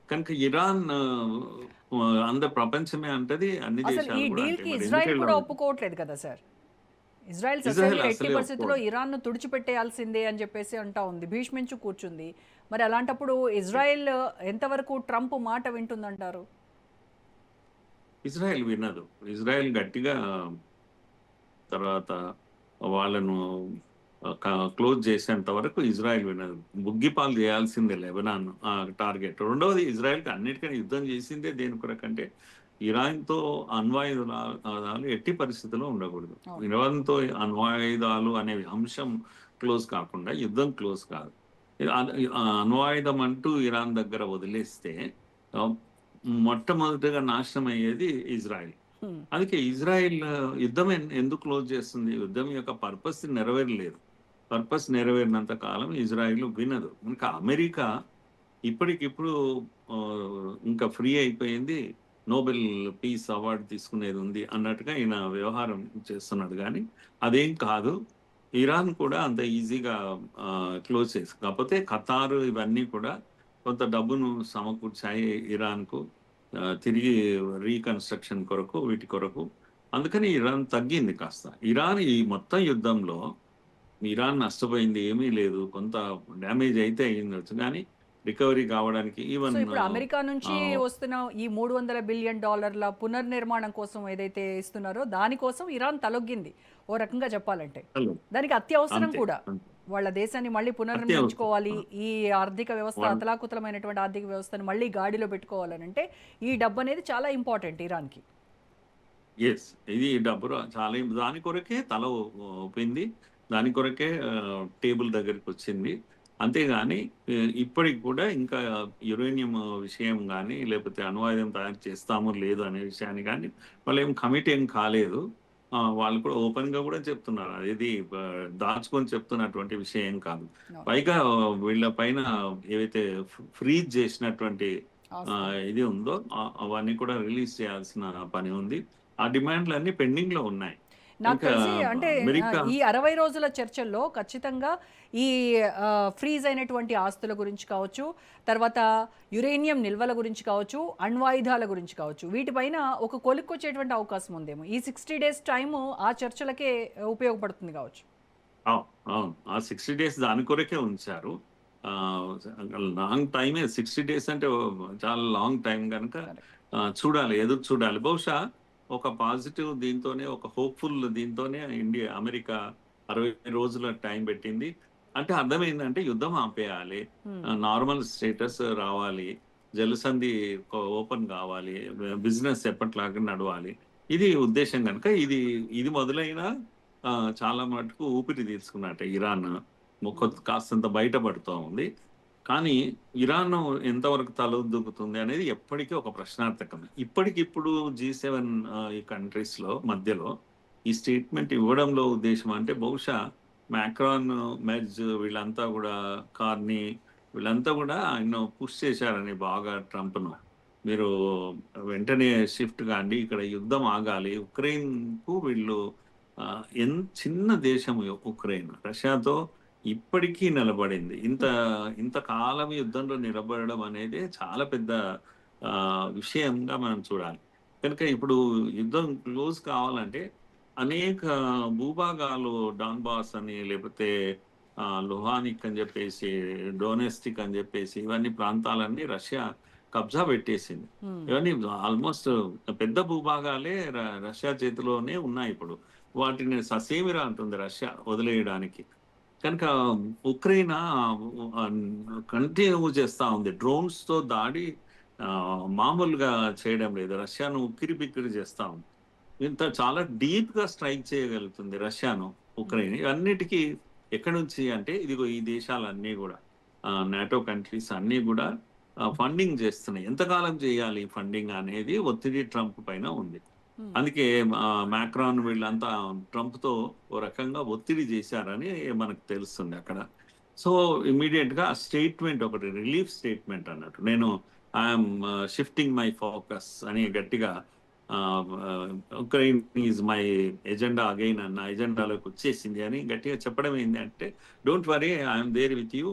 కనుక ఇరాన్ అందరు ప్రపంచమే అంటది, అన్ని అసలు ఈ దేశాలు కూడా అంటాయి. డీల్‌కి మరి ఇజ్రాయెల్ ఎందుకు కూడా వెళ్ళాలి? ఒప్పుకోవట్లేదు కదా సార్. ఇజ్రాయెల్ ఇజ్రాయెల్ ససేమిరా ఎట్టి అసలే పరిస్థితుల్లో ఒప్పుకోదు. ఇరాన్‌ను తుడిచిపెట్టేయాల్సిందే అని చెప్పేసి అంటా ఉంది. భీష్మించు కూర్చుంది. మరి అలాంటప్పుడు ఇజ్రాయెల్ ఎంతవరకు ట్రంప్ మాట వింటుందంటారు? ఇజ్రాయెల్ వినదు. ఇజ్రాయెల్ గట్టిగా తర్వాత వాళ్ళను క్లోజ్ చేసేంత వరకు ఇజ్రాయెల్ వినదు. బుగ్గిపాలు చేయాల్సిందే లెబనాన్ టార్గెట్. రెండవది ఇజ్రాయెల్‌కి అన్నిటికన్నా యుద్ధం చేసిందే దేని కొరకంటే ఇరాన్‌తో అణ్వాయుధాలు ఎట్టి పరిస్థితుల్లో ఉండకూడదు. అవును. ఇరాన్‌తో అణ్వాయుధాలు అనే అంశం క్లోజ్ కాకుండా యుద్ధం క్లోజ్ కాదు. అణ్వాయుధం అంటూ ఇరాన్ దగ్గర వదిలేస్తే ఆహ్, మొట్టమొదటిగా నాశనం అయ్యేది ఇజ్రాయెల్. హ్మ్. అందుకే ఇజ్రాయెల్ యుద్ధం ఎందుకు క్లోజ్ చేస్తుంది? యుద్ధం యొక్క పర్పస్ నెరవేరలేదు. పర్పస్ నెరవేరినంత కాలం ఇజ్రాయెల్ వినదు. ఇంకా అమెరికా ఇప్పటికిప్పుడు ఇంకా ఫ్రీ అయిపోయింది. నోబెల్ పీస్ అవార్డ్ తీసుకునేది ఉంది అన్నట్టుగా ఈయన వ్యవహారం చేస్తున్నాడు గానీ, అదేం కాదు. ఇరాన్ కూడా అంత ఈజీగా క్లోజ్ చేసి కాకపోతే ఖతార్ ఇవన్నీ కూడా కొంత డబ్బును సమకూర్చాయి ఇరాన్‌కు. తిరిగి రీకన్‌స్ట్రక్షన్ కొరకు, వీటి కొరకు. అందుకని ఇరాన్ తగ్గింది కాస్త. ఇరాన్ ఈ మొత్తం యుద్ధంలో ఇరాన్ నష్టపోయింది ఏమీ లేదు. కొంత డ్యామేజ్ అయితే అయ్యుండొచ్చు గానీ, రికవరీ కావడానికి సో, ఈవెన్ ఇప్పుడు అమెరికా నుంచి ఆహ్, వస్తున్న ఈ $300 బిలియన్ పునర్నిర్మాణం కోసం ఏదైతే ఇస్తున్నారో దానికోసం ఇరాన్ తలొగ్గింది. ఓ రకంగా చెప్పాలంటే. హలో. దానికి అత్యవసరం అంతే. కూడా. అంతే. వాళ్ళ దేశాన్ని మళ్ళీ అత్యవసరం. పునర్నిర్మించుకోవాలి. ఈ ఆర్థిక వ్యవస్థ వన్ అతలాకుతలమైనటువంటి ఆర్థిక వ్యవస్థను మళ్ళీ గాడిలో పెట్టుకోవాలనంటే ఈ డబ్బనేది చాలా ఇంపార్టెంట్ ఇరాన్‌కి. యెస్. ఇది డబ్బు చాలా దాని కొరకే తల ఊపింది. దాని కొరకే టేబుల్ దగ్గరికొచ్చింది. అంతేగాని ఇప్పటికి కూడా ఇంకా యురేనియం విషయం గాని, లేకపోతే అణ్వాయుధం తయారు చేస్తామో లేదో అనే విషయాన్ని గాని, వాళ్ళేం కమిట్ ఏం కాలేదు. వాళ్ళు కూడా ఓపెన్‌గా కూడా చెప్తున్నారు. అదేది దాచుకొని చెప్తున్నటువంటి విషయం ఏం కాదు. అవును. పైగా వీళ్ళ పైన ఏవైతే ఫ్రీజ్ చేసినటువంటి ఆస్తులు. ఇది ఉందో అవన్నీ కూడా రిలీజ్ చేయాల్సిన పని ఉంది. ఆ డిమాండ్‌లన్నీ పెండింగ్‌లో ఉన్నాయి. నాకు ఇంకా తెలిసి అంటే అమెరికా ఈ 60 రోజుల చర్చల్లో ఖచ్చితంగా ఈ ఫ్రీజ్ అయినటువంటి ఆస్తుల గురించి కావచ్చు, తర్వాత యురేనియం నిల్వల గురించి కావచ్చు, అణ్వాయుధాల గురించి కావచ్చు, వీటిపైన ఒక కొలిక్కొచ్చేటువంటి అవకాశం ఉందేమో. ఈ 60 డేస్ టైము ఆ చర్చలకే ఉపయోగపడుతుంది కావచ్చు. అవు అవును. ఆ 60 డేస్ దాని కొరకే ఉంచారు. ఆహ్, లాంగ్ టైమే 60 డేస్ అంటే చాలా లాంగ్ టైమ్ గనక కరెక్ట్. చూడాలి. ఎదురు చూడాలి. బహుశా ఒక పాజిటివ్ దీంతోనే ఒక హోప్‌ఫుల్ దీంతోనే అమెరికా 60 రోజుల టైం పెట్టింది. అంటే అర్థమైందంటే యుద్ధం ఆపేయాలి. హ్మ్. నార్మల్ స్టేటస్ రావాలి. జలసంధి ఓపెన్ కావాలి. బిజినెస్ ఎప్పటిలాగా నడవాలి. ఇది ఉద్దేశ్యం గనుక ఇది మొదలైనా చాలా మటుకు ఊపిరి తీసుకున్నట్టే ఇరాన్. హ్మ్. కాస్తంత బయటపడుతూ ఉంది. కానీ ఇరాన్ ఎంతవరకు తలొద్దుకుతుంది అనేది ఎప్పటికీ ఒక ప్రశ్నార్థకమే. ఇప్పటికిప్పుడు G7 ఈ కంట్రీస్‌లో మధ్యలో ఈ స్టేట్‌మెంట్ ఇవ్వడంలో ఉద్దేశ్యం అంటే బహుశా మాక్రాన్, మెర్జ్ వీళ్ళంతా గూడా కార్నీ వీళ్ళంతా గూడా ఆయన్ను పుష్ చేశారని బాగా ట్రంప్‌ను. మీరు వెంటనే షిఫ్ట్ కాండి. ఇక్కడ యుద్ధం ఆగాలి. ఉక్రెయిన్‌కు వీళ్ళు చిన్న దేశం ఉక్రెయిన్. రష్యాతో ఇప్పటికీ నిలబడింది. ఇంత కాలం యుద్ధంలో నిలబడడం అనేది చాలా పెద్ద విషయంగా మనం చూడాలి. కనుక ఇప్పుడు యుద్ధం క్లోజ్ కావాలంటే అనేక భూభాగాలు డాన్‌బాస్ అని లేకపోతే లుహానిక్ అని జెప్పేసి, డొనెస్టిక్ అని జెప్పేసి ఇవన్నీ ప్రాంతాలన్నీ రష్యా కబ్జా పెట్టేసింది. హ్మ్. ఇవన్నీ ఆల్‌మోస్ట్ పెద్ద భూభాగాలే రష్యా చేతిలోనే ఉన్నాయిప్పుడు. వాటిని ససేమిరా అంటుంది రష్యా వదిలేయడానికి. కనుక ఉక్రెయిన్ కంటిన్యూ చేస్తా ఉంది. డ్రోన్స్‌తో దాడి మామూలుగా చేయడం లేదు. రష్యాను ఉక్కిరిబిక్కిరి చేస్తా ఉంది. చాలా డీప్‌గా స్ట్రైక్ చేయగలుగుతుంది రష్యాను, హ్మ్. ఉక్రెయిన్. ఇవన్నిటికి ఎక్కడి నుంచి అంటే ఇదిగో ఈ దేశాలన్నీ గూడా నాటో కంట్రీస్ అన్నీ గూడా ఫండింగ్ చేస్తున్నాయి. ఎంతకాలం చేయాలి ఫండింగ్ అనేది ఒత్తిడి ట్రంప్ పైన ఉంది. హ్మ్. అందుకే మాక్రాన్ వీళ్ళంతా ట్రంప్‌తో ఓ రకంగా ఒత్తిడి చేశారని మనకు తెలుస్తుంది అక్కడ. సో, ఇమ్మీడియేట్‌గా ఆ స్టేట్‌మెంట్ ఒకటి రిలీఫ్ స్టేట్‌మెంట్ అన్నట్టు. నేను ఐయామ్ షిఫ్టింగ్ మై ఫోకస్ అని గట్టిగా ah, ah, Ukraine is my agenda again నా ఎజెండాలోకి వచ్చేసింది అని గట్టిగా చెప్పడం ఏందంటే, don't worry I'm there with you.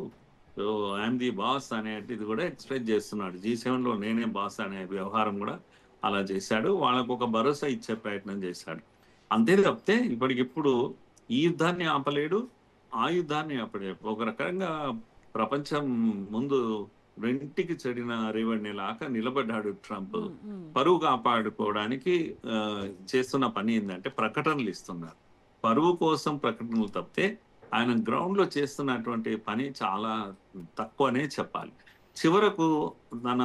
So I'm the boss అనేటిది కూడా ఎక్స్ప్రెస్ చేస్తున్నాడు. G7లో నేనే బాస్ అనే వ్యవహారం కూడా అలా చేశాడు. వాళ్ళకు ఒక భరోసా ఇచ్చే ప్రయత్నం చేశాడు. అంతే తప్పితే ఇప్పటికిప్పుడు ఈ యుద్ధాన్ని ఆపలేడు, ఆ యుద్ధాన్ని ఆపలేడు. ఒక రకంగా ప్రపంచం ముందు రెంటికి చెడిన రేవడినేలాగా నిలబడ్డాడు ట్రంప్. ఉమ్, ఉమ్, పరువు కాపాడుకోవడానికి చేస్తున్న పని ఏంటంటే ప్రకటనలు ఇస్తున్నారు. పరువు కోసం ప్రకటనలు తప్పితే ఆయన గ్రౌండ్ లో చేస్తున్నటువంటి పని చాలా తక్కువనే చెప్పాలి. చివరకు తన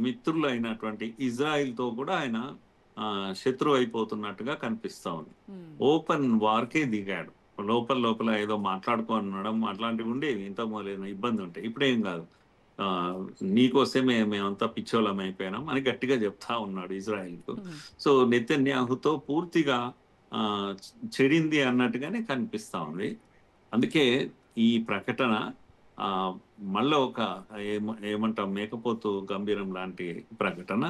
మిత్రులు అయినటువంటి ఇజ్రాయిల్ తో కూడా ఆయన శత్రువు అయిపోతున్నట్టుగా కనిపిస్తా ఉంది. ఉమ్. ఓపెన్ వార్కే దిగాడు. లోపల లోపల ఏదో మాట్లాడుకోనడం అట్లాంటివి ఉండేవి. ఇంత మొదలైన ఇబ్బంది ఉంటాయి. ఇప్పుడేం కాదు. ఆ, నీకోసమే మేమంతా పిచ్చోళం అయిపోయినాం అని గట్టిగా చెప్తా ఉన్నాడు ఇజ్రాయిల్కు. ఉమ్. సో నెతన్యాహుతో పూర్తిగా ఆ, చెడింది అన్నట్టుగానే కనిపిస్తా ఉంది. అందుకే ఈ ప్రకటన ఆ, మళ్ళీ ఒక ఏమంటాం మేకపోతు గంభీరం లాంటి ప్రకటన.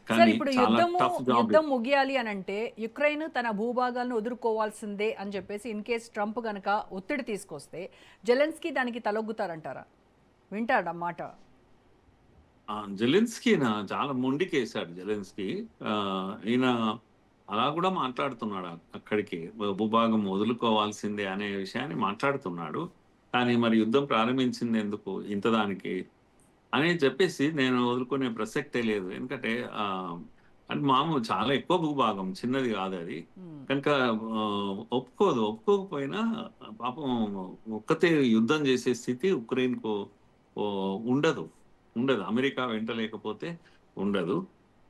సార్ కానీ ఇప్పుడు చాలా టఫ్ జాబ్. యుద్ధం ముగియాలి అని అంటే యుక్రెయిన్ తన భూభాగాలను వదులుకోవాల్సిందే అని చెప్పేసి ఇన్ కేస్ ట్రంప్ గనక ఒత్తిడి తీసుకొస్తే జెలెన్స్కీ దానికి తలొగ్గుతారంటారా? వింటాడన్నమాట. జెలెన్స్కీ చాలా మొండికేశాడు జెలెన్స్కీ. ఈయన అలా కూడా మాట్లాడుతున్నాడు. అక్కడికి భూభాగం వదులుకోవాల్సిందే అనే విషయాన్ని మాట్లాడుతున్నాడు. కానీ మరి యుద్ధం ప్రారంభించింది ఎందుకు ఇంత దానికి అని చెప్పేసి నేను వదులుకునే ప్రసక్తే లేదు. ఎందుకంటే అంటే మామూలు చాలా ఎక్కువ భూభాగం, చిన్నది కాదు అది. ఉమ్, కనుక ఒప్పుకోకపోయినా పాపం ఒక్కతే యుద్ధం చేసే స్థితి ఉక్రెయిన్కు ఉండదు. ఉండదు. అమెరికా వెంట లేకపోతే ఉండదు.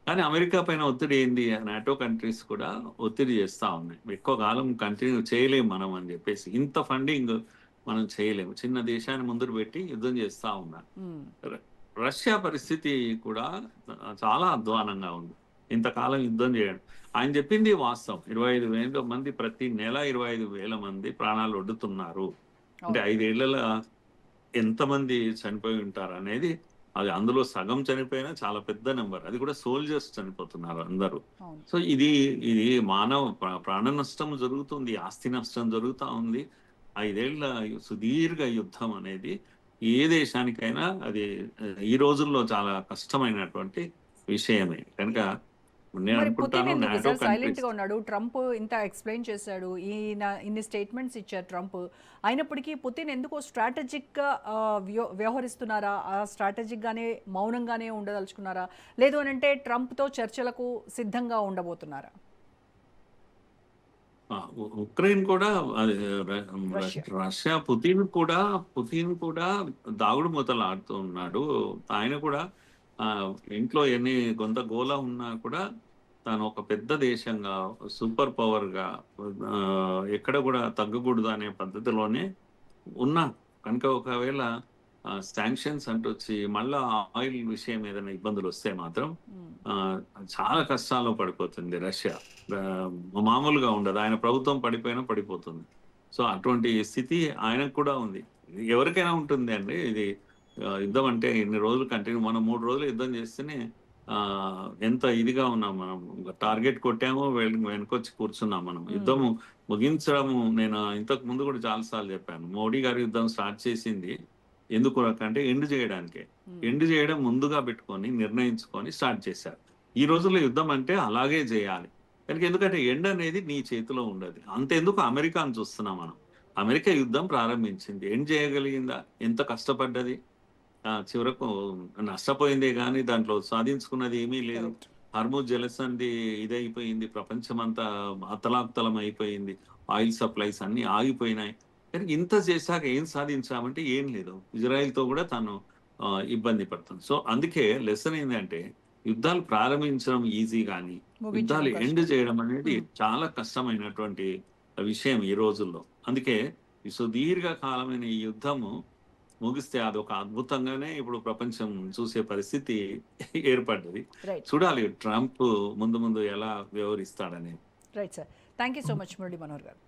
కానీ అమెరికా పైన ఒత్తిడి ఏంది? నాటో కంట్రీస్ కూడా ఒత్తిడి చేస్తా ఉన్నాయి. ఎక్కువ కాలం కంటిన్యూ చేయలేము మనం అని చెప్పేసి. ఇంత ఫండింగ్ మనం చేయలేము. చిన్న దేశాన్ని ముందు పెట్టి యుద్ధం చేస్తా ఉన్నారు. ఉమ్, రష్యా పరిస్థితి కూడా చాలా అధ్వానంగా ఉంది. ఇంతకాలం యుద్ధం చేయడం. ఆయన చెప్పింది వాస్తవం. 25,000 మంది ప్రతి నెల 25,000 మంది ప్రాణాలు ఒడ్డుతున్నారు. అంటే అవును, 5 ఏళ్లలో ఎంతమంది చనిపోయి ఉంటారు అనేది, అది అందులో సగం చనిపోయినా చాలా పెద్ద నెంబర్. అది కూడా సోల్జర్స్ చనిపోతున్నారు అందరూ. అవును. సో ఇది ఇది మానవ ప్రాణ నష్టం జరుగుతుంది, ఆస్తి నష్టం జరుగుతూ ఉంది. 5 ఏళ్ల సుదీర్ఘ యుద్ధం అనేది ఏ దేశానికైనా అది ఈ రోజుల్లో చాలా కష్టమైనటువంటి విషయమే. కనుక నేను మరి పుతిన్ అనుకుంటాను ఎందుకు నాటో సార్ సైలెంట్ కంట్రీస్ గా ఉన్నాడు? ట్రంప్ ఇంత ఎక్స్ప్లెయిన్ చేశాడు, ఈయన ఇన్ని స్టేట్మెంట్స్ ఇచ్చారు ట్రంప్. అయినప్పటికీ పుతిన్ ఎందుకో స్ట్రాటజిక్ గా వ్యవహరిస్తున్నారా? ఆ స్ట్రాటజిక్ గానే మౌనంగానే ఉండదలుచుకున్నారా? లేదు అని అంటే ట్రంప్ తో చర్చలకు సిద్ధంగా ఉండబోతున్నారా? ఉక్రెయిన్ కూడా అది రష్యా. రష్యా పుతిన్ కూడా దాగుడు మూతలు ఆడుతూ ఉన్నాడు. ఆయన కూడా ఆ, ఇంట్లో ఎన్ని కొంత గోల ఉన్నా కూడా తాను ఒక పెద్ద దేశంగా, సూపర్ పవర్ గా ఆ, ఎక్కడ కూడా తగ్గకూడదు అనే పద్ధతిలోనే ఉన్నాను. కనుక ఒకవేళ శాంక్షన్స్ అంటూ వచ్చి మళ్ళా ఆయిల్ విషయం ఏదైనా ఇబ్బందులు వస్తే మాత్రం ఉమ్, ఆ, చాలా కష్టాల్లో పడిపోతుంది రష్యా. ఆ, మామూలుగా ఉండదు. ఆయన ప్రభుత్వం పడిపోయినా పడిపోతుంది. సో అటువంటి స్థితి ఆయనకు కూడా ఉంది. ఇది ఎవరికైనా ఉంటుంది అండి. ఇది యుద్ధం అంటే ఇన్ని రోజులు కంటిన్యూ, మనం 3 రోజులు యుద్ధం చేస్తేనే ఆ, ఎంత ఇదిగా ఉన్నాం మనం. టార్గెట్ కొట్టాము, వెనకొచ్చి కూర్చున్నాం మనం. ఉమ్, యుద్ధము ముగించడము, నేను ఇంతకు ముందు కూడా చాలాసార్లు చెప్పాను. మోడీ గారి యుద్ధం స్టార్ట్ చేసింది ఎందుకు అంటే ఎండ్ చేయడానికే. ఉమ్, ఎండ్ చేయడం ముందుగా పెట్టుకొని నిర్ణయించుకొని స్టార్ట్ చేశారు. ఈ రోజుల్లో యుద్ధం అంటే అలాగే చేయాలి. కనుక ఎందుకంటే ఎండ్ అనేది నీ చేతిలో ఉండదు. అంతెందుకు అమెరికాను చూస్తున్నాం మనం. అమెరికా యుద్ధం ప్రారంభించింది, ఎండ్ చేయగలిగిందా? ఎంత కష్టపడ్డది. చివరకు నష్టపోయిందే కానీ దాంట్లో సాధించుకున్నది ఏమీ లేదు. కరెక్ట్. హర్ముజ్ జలసంధి ఇదైపోయింది, ప్రపంచమంతా అతలాకుతలం అయిపోయింది, ఆయిల్ సప్లైస్ అన్ని ఆగిపోయినాయి. కానీ ఇంత చేశాక ఏం సాధించామంటే ఏం లేదు. ఇజ్రాయెల్ తో కూడా తను ఇబ్బంది పడుతుంది. సో అందుకే లెసన్ ఏంటంటే యుద్ధాలు ప్రారంభించడం ఈజీ కానీ ముగించడం యుద్ధాలు ఎండ్ కష్టం. చేయడం అనేది ఉమ్, చాలా కష్టమైనటువంటి విషయం ఈ రోజుల్లో. అందుకే ఈ సుదీర్ఘ కాలమైన ఈ యుద్ధము ముగిస్తే అదొక అద్భుతంగానే ఇప్పుడు ప్రపంచం చూసే పరిస్థితి ఏర్పడ్డది. రైట్. చూడాలి ట్రంప్ ముందు ముందు ఎలా వ్యవహరిస్తాడనేది. Right sir. Thank you so much Murali Manohar గారు.